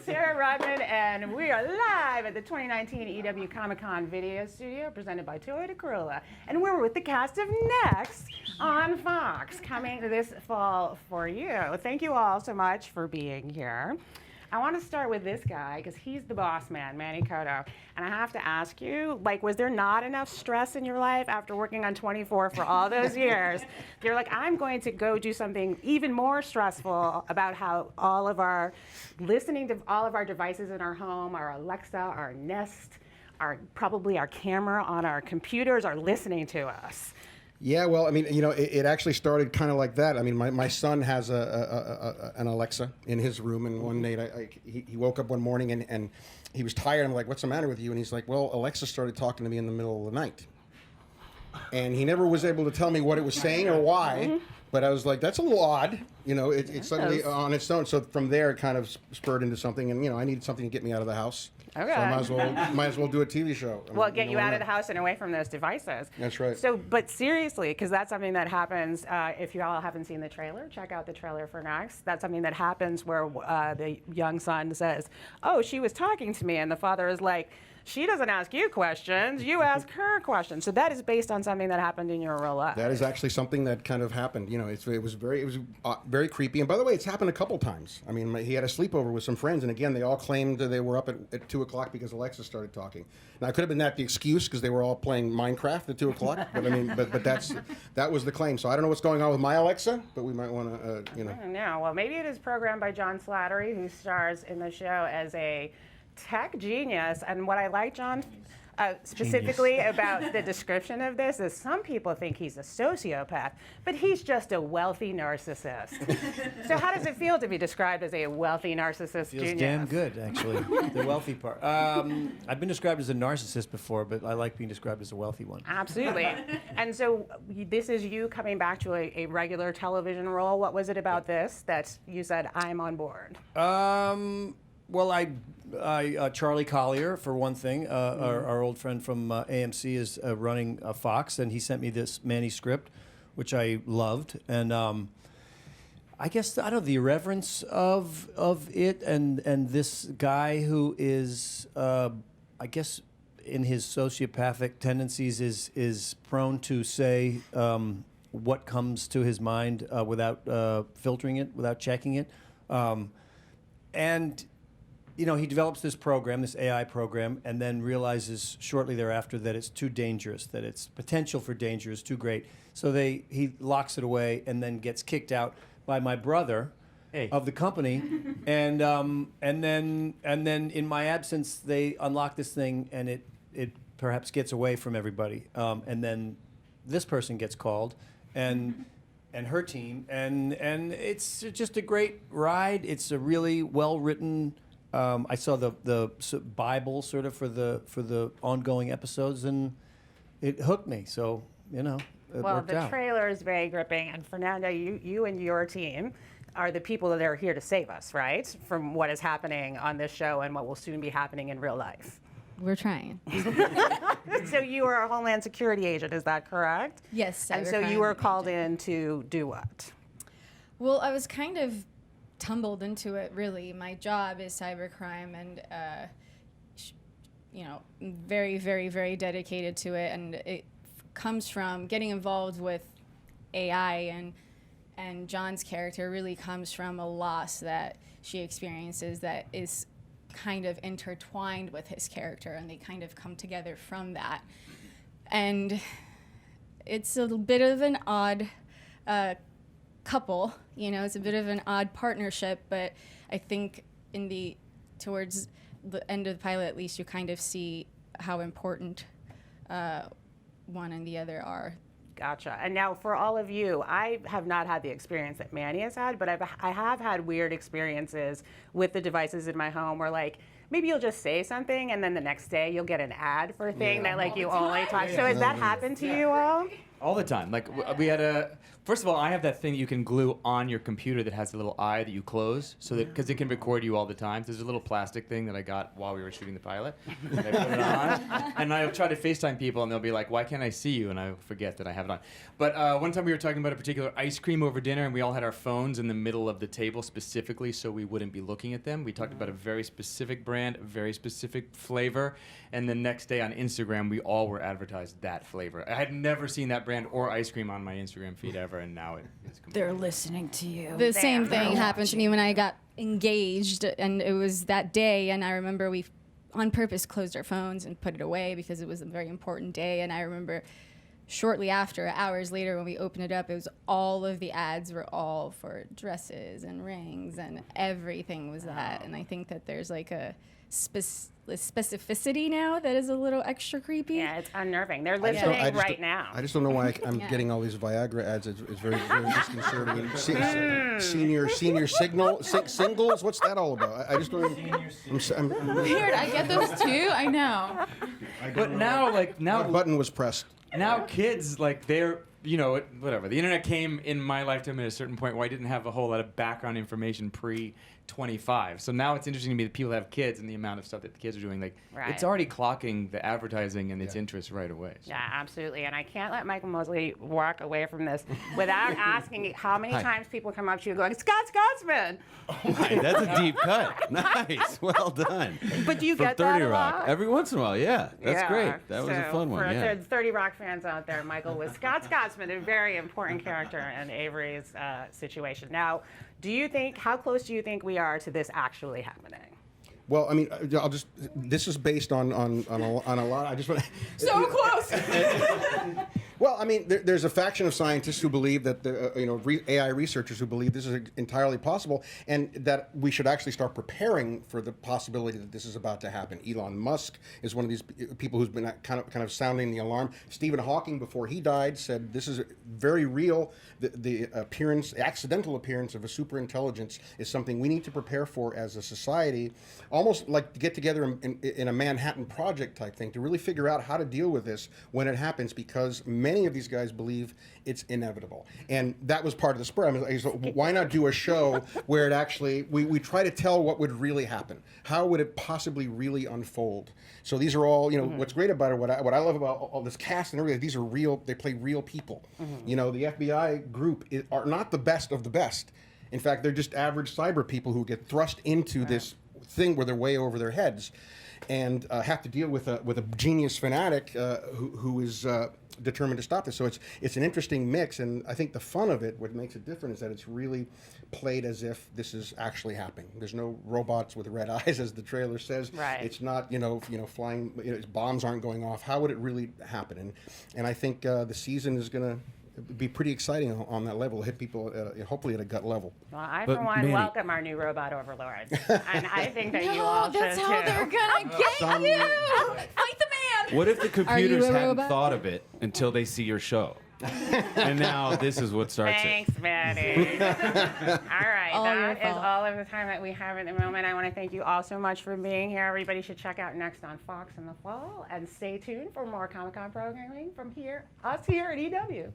Sarah Rodman, and we are live at the 2019 EW Comic-Con Video Studio, presented by Toyota Corolla. And we're with the cast of neXT on Fox, coming this fall for you. Thank you all so much for being here. I want to start with this guy, because he's the boss man, Manny Cotto. And I have to ask you, like, was there not enough stress in your life after working on 24 for all those years? You're like, I'm going to go do something even more stressful about how all of our, listening to all of our devices in our home, our Alexa, our Nest, probably our camera on our computers are listening to us. Yeah, well, I mean, you know, it actually started kind of like that. I mean, my son has an Alexa in his room, and one night he woke up one morning and he was tired. I'm like, what's the matter with you? And he's like, well, Alexa started talking to me in the middle of the night. And he never was able to tell me what it was saying or why, but I was like, that's a little odd. You know, it's suddenly on its own. So from there, it kind of spurred into something, and, you know, I needed something to get me out of the house. Okay. So I might as well do a TV show. Well, get you out of the house and away from those devices. That's right. So, but seriously, because that's something that happens, if you all haven't seen the trailer, check out the trailer for neXT. That's something that happens where the young son says, oh, she was talking to me, and the father is like, she doesn't ask you questions, you ask her questions. So that is based on something that happened in your real life. That is actually something that kind of happened. You know, it was very creepy. And by the way, it's happened a couple times. I mean, he had a sleepover with some friends, and again, they all claimed that they were up at 2 o'clock because Alexa started talking. Now, it could have been that the excuse because they were all playing Minecraft at 2 o'clock. But I mean, but that was the claim. So I don't know what's going on with my Alexa, but we might want to, you know. I don't know. Well, maybe it is programmed by John Slattery, who stars in the show as a tech genius. And what I like, John, specifically about the description of this is some people think he's a sociopath, but he's just a wealthy narcissist. So how does it feel to be described as a wealthy narcissist Feels genius? damn good, actually, the wealthy part. I've been described as a narcissist before, but I like being described as a wealthy one. Absolutely. And so this is you coming back to a regular television role. What was it about this that you said, I'm on board? Well, Charlie Collier, for one thing, our old friend from AMC is running Fox, and he sent me this Manny script, which I loved, and I guess I don't know the irreverence of it, and this guy who is, I guess, in his sociopathic tendencies, is prone to say what comes to his mind without filtering it, without checking it, and. You know, he develops this program, this AI program, and then realizes shortly thereafter that it's too dangerous, that its potential for danger is too great. So he locks it away and then gets kicked out by my brother of the company, and then in my absence they unlock this thing and it perhaps gets away from everybody, and then this person gets called and her team, and it's just a great ride. It's a really well written. I saw the Bible sort of for the ongoing episodes, and it hooked me. So, you know, it worked out. The trailer is very gripping, and Fernanda, you and your team are the people that are here to save us, right? From what is happening on this show and what will soon be happening in real life. We're trying. So you are a Homeland Security agent, is that correct? Yes. And so you were called in to do what? Well, I was kind of tumbled into it, really. My job is cybercrime, and you know, very, very, very dedicated to it, and it comes from getting involved with AI, and John's character really comes from a loss that she experiences that is kind of intertwined with his character, and they kind of come together from that. And it's a bit of an odd couple, you know, it's a bit of an odd partnership, but I think towards the end of the pilot, at least, you kind of see how important one and the other are. Gotcha. And now for all of you, I have not had the experience that Manny has had, but I have had weird experiences with the devices in my home where, like, maybe you'll just say something and then the next day you'll get an ad for a thing that, like, you only talk. So has that happened to you all? All the time. Like we had a. First of all, I have that thing you can glue on your computer that has a little eye that you close, so that because it can record you all the time. There's a little plastic thing that I got while we were shooting the pilot. And I put it on, and I'll try to FaceTime people, and they'll be like, "Why can't I see you?" And I forget that I have it on. But one time we were talking about a particular ice cream over dinner, and we all had our phones in the middle of the table specifically so we wouldn't be looking at them. We talked about a very specific brand, a very specific flavor, and the next day on Instagram, we all were advertised that flavor. I had never seen that brand or ice cream on my Instagram feed ever, and now it's They're listening to you. The same thing happened to me when I got engaged, and it was that day, and I remember we on purpose closed our phones and put it away because it was a very important day. And I remember shortly after, hours later, when we opened it up, it was all of the ads were all for dresses and rings, and everything was that. And I think that there's like a specificity now that is a little extra creepy. Yeah, it's unnerving. They're listening right now. I just don't know why I'm getting all these Viagra ads. It's very, very disconcerting. Senior singles. What's that all about? I just don't. Weird. I get those too. I know. But now, like now, what button was pressed? Now kids, like they're, you know, whatever. The internet came in my lifetime at a certain point where I didn't have a whole lot of background information pre-25. So now it's interesting to me that people have kids and the amount of stuff that the kids are doing. Like, it's already clocking the advertising and its interest right away. So. Yeah, absolutely. And I can't let Michael Mosley walk away from this without asking how many times people come up to you going, Scott Scotsman. Hey, that's a deep cut. Nice. Well done. But do you From get 30 that a Rock. lot? Every once in a while, yeah. That's great. That was a So fun one, for yeah. 30 Rock fans out there, Michael was Scott Scotsman, a very important character in Avery's situation. Now, how close do you think we are to this actually happening? Well, I mean, this is based on a lot. I just want So close. Well, I mean, there's a faction of scientists who believe that, AI researchers who believe this is entirely possible, and that we should actually start preparing for the possibility that this is about to happen. Elon Musk is one of these people who's been kind of sounding the alarm. Stephen Hawking, before he died, said this is very real. The accidental appearance of a superintelligence is something we need to prepare for as a society, almost like to get together in a Manhattan Project type thing to really figure out how to deal with this when it happens, because many of these guys believe it's inevitable. And that was part of the spur. I mean, so why not do a show where it actually, we try to tell what would really happen? How would it possibly really unfold? So these are all, what's great about it, what I love about all this cast and everything, these are real, they play real people. The FBI group are not the best of the best. In fact, they're just average cyber people who get thrust into this thing where they're way over their heads and have to deal with a genius fanatic who is determined to stop this. So it's an interesting mix, and I think the fun of it, what makes it different, is that it's really played as if this is actually happening. There's no robots with red eyes, as the trailer says. Right. It's not flying. Bombs aren't going off. How would it really happen? And I think the season is going to be pretty exciting on that level. Hit people hopefully at a gut level. Well, I, But for one, Manny- welcome our new robot overlords. And I think that you all that's should how too. they're gonna get you. Fight the man. What if the computers a hadn't robot? thought of it until they see your show? And now this is what starts it. Thanks, Manny. All right, All your that is fault. all of the time that we have at the moment. I want to thank you all so much for being here. Everybody should check out NEXT on Fox in the fall, and stay tuned for more Comic-Con programming from us here at EW.